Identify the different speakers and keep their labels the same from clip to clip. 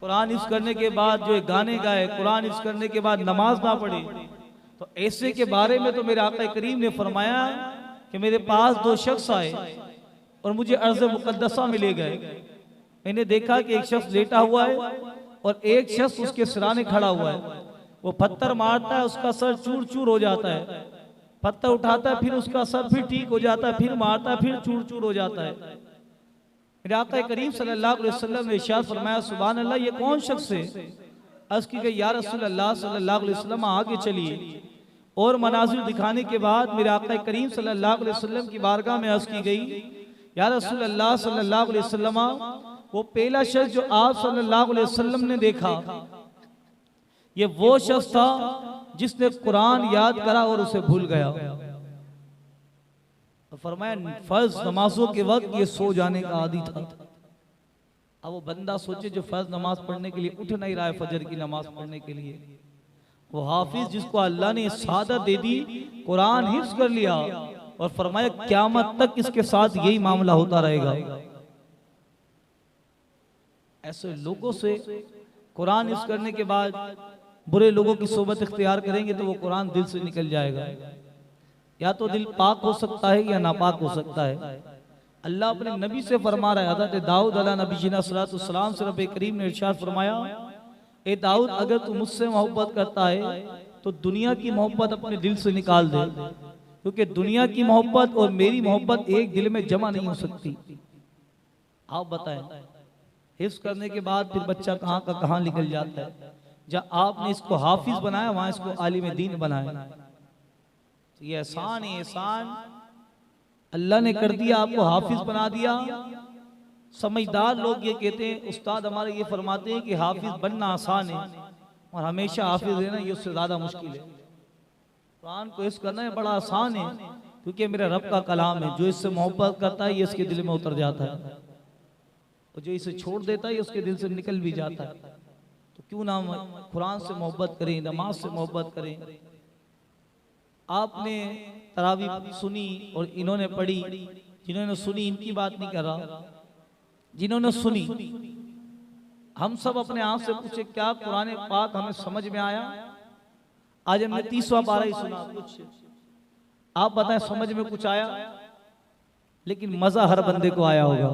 Speaker 1: कुरान हिफ्ज़ करने के बाद जो गाने गाए, कुरान हिफ्ज़ करने के बाद नमाज ना पढ़े, तो ऐसे के बारे में तो मेरे आका करीम ने फरमाया कि मेरे पास दो शख्स आए और मुझे अर्ज़ मुक़द्दसा में ले गए। मैंने देखा कि एक शख्स लेटा हुआ है और एक शख्स उसके सिराने खड़ा हुआ है। वो पत्थर मारता है, उसका सर चूर चूर हो जाता है, पत्थर उठाता है, फिर उसका सर फिर ठीक हो जाता है, फिर मारता है, फिर चूर चूर हो जाता है। मेरे आका करीम सल्लल्लाहु अलैहि वसल्लम ने इरशाद फरमाया, सुभान अल्लाह, ये कौन शख्स है? अर्ज़ की गई, या रसूल अल्लाह सल्लल्लाहु अलैहि वसल्लम आगे चलिए। और मनाजिर दिखाने के बाद मेरे आका करीम सल्लल्लाहु अलैहि वसल्लम की बारगाह में अर्ज़ की गई, या रसूल अल्लाह सल्लल्लाहु अलैहि वसल्लम, वो पहला शख्स जो आप सल्लल्लाहु अलैहि वसल्लम ने देखा, ये वो शख्स था जिसने कुरान याद करा और उसे भूल गया। तो फरमाया फर्ज नमाजों के वक्त ये सो जाने का आदी था। अब वो बंदा सोचे जो फर्ज नमाज पढ़ने के लिए उठ नहीं रहा है फजर की नमाज पढ़ने के लिए, वो हाफिज जिसको अल्लाह ने सादत दे दी, कुरान हिफ्ज़ कर लिया और फरमाया क़यामत तक इसके साथ यही मामला होता रहेगा। ऐसे लोगों से कुरान हिफ्ज़ करने के बाद बुरे लोगों की सोबत इख्तियार करेंगे तो वो कुरान दिल से निकल जाएगा। या तो दिल पाक हो सकता है या नापाक हो सकता है। अल्लाह अपने नबी से फरमा रहा है, हज़रत दाऊद अलैहि नबीना सल्लल्लाहु से रब्बे करीम ने इरशाद फरमाया, ए दाऊद, अगर तू मुझसे मोहब्बत करता है तो दुनिया की मोहब्बत अपने दिल से निकाल दे, क्योंकि दुनिया की मोहब्बत और मेरी मोहब्बत एक दिल में जमा नहीं हो सकती। आप बताएं, हिफ्ज़ करने के बाद फिर बच्चा कहाँ का कहाँ निकल जाता है। जहाँ आपने इसको हाफिज बनाया वहां इसको आलिम दीन बनाया। तो ये एहसान है, एहसान अल्लाह ने कर दिया, आपको हाफिज बना दिया। समझदार लोग ये कहते हैं, उस्ताद हमारे ये फरमाते हैं कि हाफिज बनना आसान है और हमेशा हाफिज रहना ये उससे ज्यादा मुश्किल है। कुरान को हिफ्ज़ करना है बड़ा आसान है, क्योंकि मेरे रब का कलाम है। जो इससे मोहब्बत करता है ये इसके दिल में उतर जाता है, और जो इसे छोड़ देता है ये उसके दिल से निकल भी जाता है। तो क्यों ना कुरान से मोहब्बत करें, नमाज से मोहब्बत करें। आपने तरावी सुनी और इन्होंने पढ़ी, जिन्होंने सुनी इनकी बात नहीं कर रहा, जिन्होंने सुनी, हम सब अपने आप से पूछे क्या कुरान पाक हमें समझ में आया? आज हमने 30वां पारा ही सुना, कुछ आप बताएं समझ में कुछ आया? लेकिन मजा हर बंदे को आया होगा।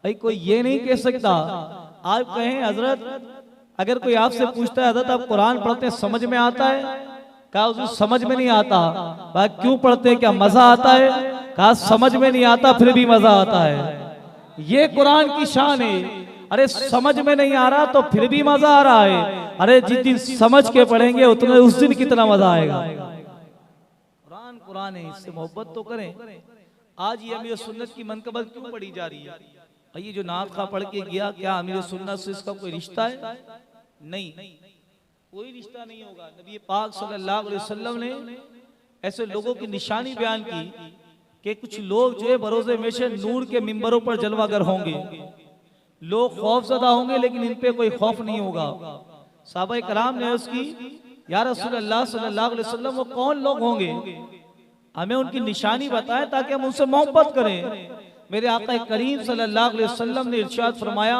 Speaker 1: भाई कोई ये नहीं कह सकता, आप कहें हजरत, अगर कोई आपसे पूछता है हजरत आप कुरान पढ़ते हैं समझ में आता है? कहा उसे समझ में नहीं आता। भाई क्यों पढ़ते हैं, क्या मजा आता है? कहा समझ में नहीं आता फिर भी मजा आता है। ये कुरान की शान है। अरे समझ में नहीं आ रहा तो फिर भी मजा आ रहा है। अरे जिस दिन समझ के पढ़ेंगे उतने उस दिन कितना मजा आएगा। कुरान कुरान है, इससे मोहब्बत तो करें। आज ये अमीर सुन्नत की मनकबत क्यों पढ़ी जा रही है? ये जो नात खा पढ़ के गया, क्या अमीर सुन्नत से इसका कोई रिश्ता है? नहीं, कोई रिश्ता नहीं होगा। नबी पाक सल्लल्लाहु अलैहि वसल्लम ने ऐसे लोगों की निशानी बयान की कि कुछ लोग जो है बरोज़े मेशर नूर के मिंबरों पर जलवागर होंगे। लोग खौफज़दा होंगे लेकिन इन पे कोई खौफ नहीं होगा। सहाबा कराम ने उसकी, या रसूल अल्लाह सल्लल्लाहु अलैहि वसल्लम वो कौन लोग होंगे, हमें उनकी निशानी बताएं ताकि हम उनसे मोहब्बत करें। मेरे आका करीम सल्लल्लाहु अलैहि वसल्लम ने इरशाद फरमाया,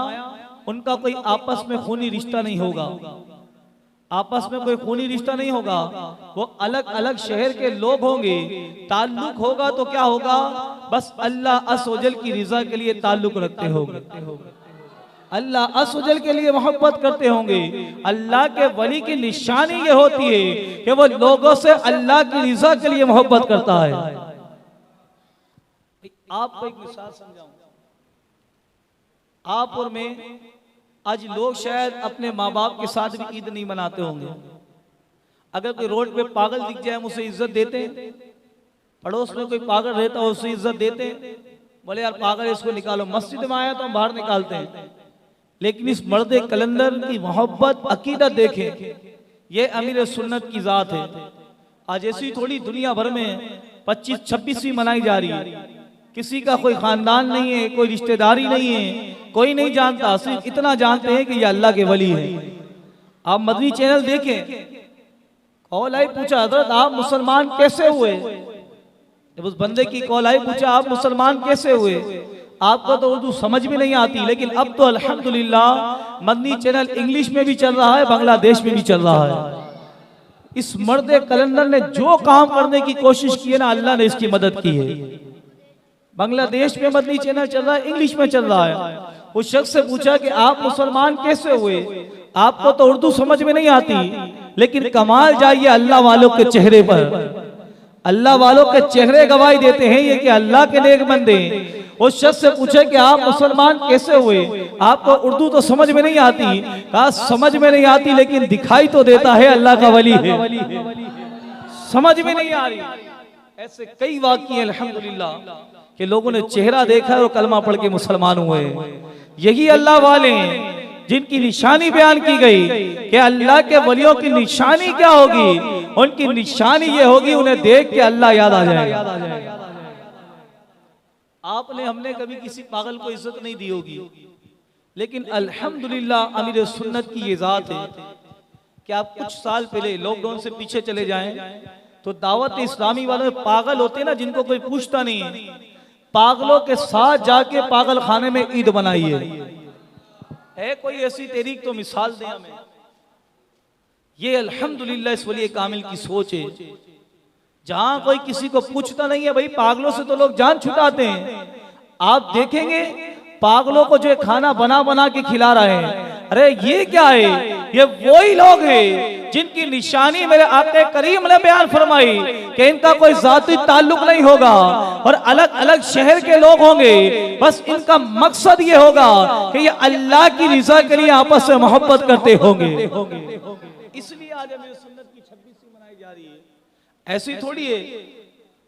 Speaker 1: उनका कोई आपस में खूनी रिश्ता नहीं होगा। आपस में कोई खूनी रिश्ता नहीं होगा, वो अलग अलग शहर के लोग होंगे। ताल्लुक होगा तो क्या होगा, बस अल्लाह अस्वजल की रिजा के लिए ताल्लुक रखते होंगे, अल्लाह अस्वजल के लिए मोहब्बत करते होंगे। अल्लाह के वली की निशानी ये होती है कि वो लोगों से अल्लाह की रिजा के लिए मोहब्बत करता है। आपको एक मिसाल समझाऊं, आप और मैं, आज लोग शायद अपने माँ बाप के साथ भी ईद नहीं मनाते होंगे। अगर कोई रोड पे पागल दिख जाए हम उसे इज्जत देते हैं, पड़ोस में कोई पागल रहता है उसे इज्जत देते हैं। बोले यार पागल इसको निकालो, मस्जिद में आया तो हम बाहर निकालते हैं। लेकिन इस मर्द कलंदर की मोहब्बत अकीदत देखें, ये अमीर सुन्नत की जात है। आज ऐसी थोड़ी दुनिया भर में 25-26वीं मनाई जा रही है, किसी का कोई खानदान नहीं है, कोई रिश्तेदारी नहीं है, कोई नहीं जानता, सिर्फ इतना जानते हैं कि ये अल्लाह के वली है। आप मदनी चैनल देखें, कॉल आई पूछा हजरत आप मुसलमान कैसे हुए? जब उस बंदे की कॉल आई पूछा आप मुसलमान कैसे हुए? आपको तो उर्दू समझ में नहीं आती, लेकिन अब तो अल्हम्दुलिल्लाह मदनी चैनल इंग्लिश में भी चल रहा है, बांग्लादेश में भी चल रहा है। इस मर्द कलंदर ने जो काम करने की कोशिश की है ना, अल्लाह ने इसकी मदद की है। बांग्लादेश में मदनी चैनल चल रहा है, इंग्लिश में चल रहा है। उस शख्स से पूछा कि आप मुसलमान कैसे हुए, आपको तो उर्दू समझ में नहीं आती, लेकिन कमाल जाइए अल्लाह वालों के चेहरे पर, अल्लाह वालों के चेहरे गवाही देते हैं ये कि अल्लाह के नेक बंदे। उस शख्स से पूछे कि आप मुसलमान कैसे हुए, आपको उर्दू तो समझ में नहीं आती, कहा समझ में नहीं आती लेकिन दिखाई तो देता है अल्लाह का वली है, समझ में नहीं आ रही। ऐसे कई वाक़ये अल्हम्दुलिल्लाह कि लोगों ने चेहरा देखा और कलमा पढ़ के मुसलमान हुए। यही अल्लाह वाले हैं जिनकी निशानी बयान की गई कि अल्लाह के वलियों की निशानी क्या होगी, उनकी निशानी ये होगी उन्हें देख के अल्लाह याद आ जाएगा। आपने हमने कभी किसी पागल को इज्जत नहीं दी होगी, लेकिन अल्हम्दुलिल्लाह अमीर सुन्नत की ये जात है कि आप कुछ साल पहले लॉकडाउन से पीछे चले जाएं तो दावत इस्लामी वालों में पागल होते ना जिनको कोई पूछता नहीं है, पागलों के साथ जाके पागल खाने में ईद बनाई है कोई ऐसी तहरीक तो मिसाल दें हमें। ये अल्हम्दुलिल्लाह इस वली कामिल की सोच है, जहां कोई किसी को पूछता नहीं है। भाई पागलों से तो लोग जान छुटाते हैं। आप देखेंगे पागलों को जो खाना बना बना के खिला रहे हैं, अरे ये क्या है, ये वही लोग हैं जिनकी निशानी मेरे आक़ा करीम ने बयान फरमाई कि इनका कोई जाती ताल्लुक नहीं होगा और अलग अलग शहर के लोग होंगे, बस इनका मकसद ये होगा कि ये अल्लाह की रिज़ा के लिए आपस में मोहब्बत करते होंगे। इसलिए आज मेरी सुन्नत की 26वीं मनाई जा रही है। ऐसी थोड़ी है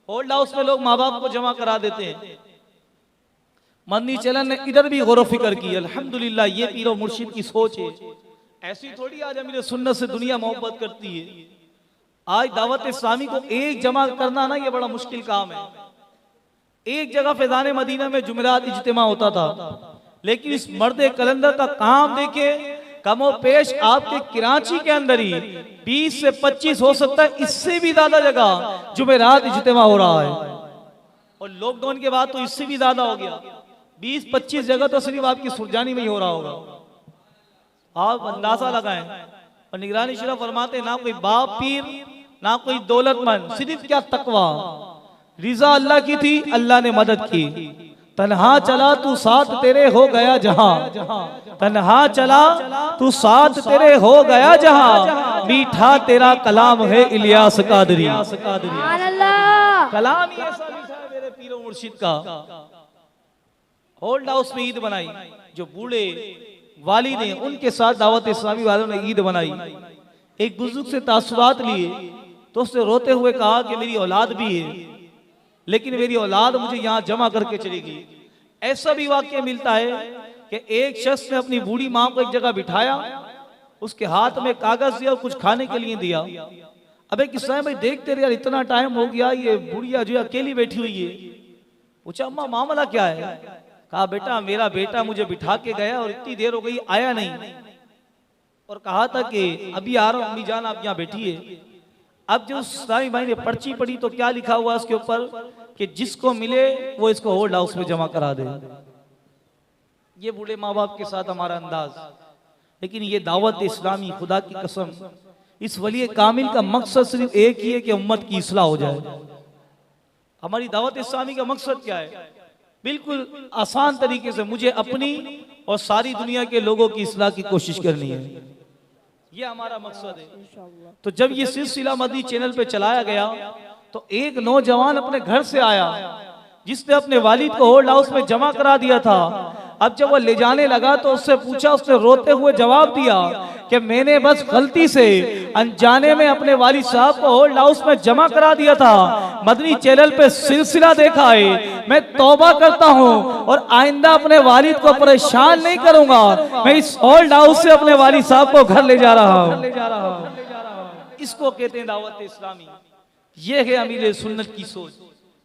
Speaker 1: ओल्ड हाउस में लोग माँ बाप को जमा करा देते हैं। मदनी चैनल ने इधर भी गौर फिक्र की, अल्हम्दुलिल्लाह ये पीरो मुर्शिद की सोच है। ऐसी थोड़ी आज अमीर सुन्नत से दुनिया मोहब्बत करती है। आज दावत इस्लामी को एक जमा करना ना ये बड़ा मुश्किल काम है। एक जगह फैजान मदीना में जुमेरात इज्तिमा होता था, लेकिन इस मर्द कलंदर का काम देखे कमो पेश आपके कराची के अंदर ही 20 से 25 हो सकता है, इससे भी ज्यादा जगह जुमेरात इज्तिमा हो रहा है। और लॉकडाउन के बाद तो इससे भी ज्यादा हो गया, 20-25 जगह तो सिर्फ आपकी सुरजानी में ही हो रहा होगा। आप अंदाजा लगाएं। और निगरानी शुरा फरमाते ना कोई बाप पीर ना कोई दौलतमंद, सिर्फ क्या तकवा, रिजा अल्लाह की थी, अल्लाह ने मदद की। तन्हा चला तू साथ तेरे हो गया जहां, तन्हा चला तू साथ तेरे हो गया जहां, मीठा तेरा कलाम है इलियास कादरी। कलाम ही ऐसा मीठा है मेरे पीरो मुर्शिद का। होल्ड हाउस में ईद बनाई, जो बूढ़े वालिद हैं उनके साथ दावत इस्लामी वालों ने ईद बनाई। एक बुजुर्ग से तासुरात लिए तो उसने रोते हुए कहा कि मेरी औलाद भी है, लेकिन मेरी औलाद मुझे यहाँ जमा करके चलेगी। ऐसा भी वाक्य मिलता है कि एक शख्स ने अपनी बूढ़ी माँ को एक जगह बिठाया, उसके हाथ में कागज दिया और कुछ खाने के लिए दिया। अबे किसान भाई देखते रहे यार, इतना टाइम हो गया, ये बुढ़िया जो अकेली बैठी हुई है। पूछा अम्मा मामला क्या है? कहा बेटा मेरा बेटा मुझे बिठा के गया और इतनी देर हो गई आया नहीं, और कहा था कि अभी आ रहा हूं अम्मी जान आप यहाँ बैठी है। अब जो साईं भाई ने पर्ची पढ़ी तो क्या लिखा हुआ उसके ऊपर कि जिसको मिले वो इसको होल्ड हाउस में जमा करा दे। ये बूढ़े माँ बाप के साथ हमारा अंदाज, लेकिन ये दावत इस्लामी खुदा की कसम इस वली कामिल का मकसद सिर्फ एक ही है कि उम्मत की इस्लाह हो जाए। हमारी दावत इस्लामी का मकसद क्या है? बिल्कुल आसान तरीके से मुझे अपनी और सारी दुनिया के लोगों की इस्लाह की कोशिश करनी है, ये हमारा मकसद है। तो जब ये सिलसिला मदनी चैनल पे चलाया गया तो एक नौजवान अपने घर से आया जिसने अपने वालिद को होल्ड हाउस में जमा करा दिया था। अब जब वो ले जाने लगा तो उससे पूछा, उसने रोते हुए जवाब दिया कि मैंने बस गलती से अनजाने में अपने वालिद साहब को होल्ड हाउस में जमा करा दिया था। मदनी चैनल पे सिलसिला देखा है, मैं तौबा करता हूँ और आइंदा अपने वालिद को परेशान नहीं करूंगा। मैं इस होल्ड हाउस से अपने वालिद साहब को घर ले जा रहा हूँ। इसको कहते हैं दावत इस्लामी। ये है अमीर सुन्नत की सोच।